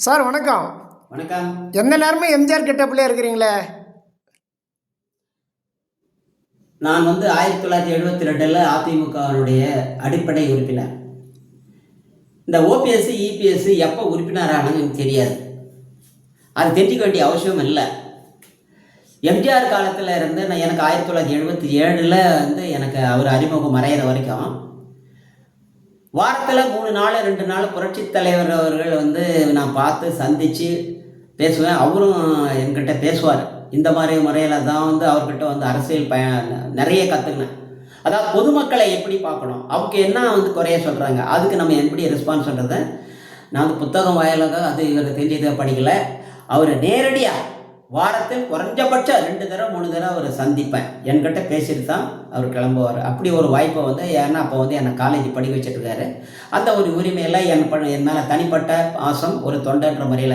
Sir வணக்கம். வணக்கம். எந்த நேரமும் எம்ஜிஆர் கெட்டப்லேயே இருக்கிறீங்களே. நான் 1972 அதிமுகவினுடைய அடிப்படை உறுப்பினர். இந்த ஓபிஎஸ் இபிஎஸ் எப்போ உறுப்பினரானு எனக்கு தெரியாது. அது தெரிஞ்சிக்க வேண்டிய அவசியம் இல்லை. எம்ஜிஆர் காலத்தில் இருந்து எனக்கு 1977 எனக்கு அவர் அறிமுகம் மறையிற வரைக்கும் வாரத்தில் 3 நாள் 2 நாள் புரட்சி தலைவர் அவர்கள் நான் பார்த்து சந்தித்து பேசுவேன். அவரும் என்கிட்ட பேசுவார். இந்த மாதிரி முறையில் தான் அவர்கிட்ட அரசியல் நிறைய கற்றுக்கினேன். அதாவது பொதுமக்களை எப்படி பார்க்கணும், அவங்க என்ன குறைய சொல்கிறாங்க, அதுக்கு நம்ம எப்படி ரெஸ்பான்ஸ் பண்ணுறதை நான் புத்தகம் வாயிலாக அது இவர் தெரிஞ்சதை படிக்கலை. அவரை நேரடியாக வாரத்தில் குறைஞ்சபட்சம் 2 தடவை 3 தடவை அவரை சந்திப்பேன். என்கிட்ட பேசிட்டு தான் அவர் கிளம்புவார். அப்படி ஒரு வாய்ப்பை ஏன்னா அப்போ என்னை காலேஜ் படிக்க வச்சுட்ருக்காரு. அந்த ஒரு உரிமையில் என் மேலே தனிப்பட்ட பாசம் ஒரு தொண்டன்ற முறையில்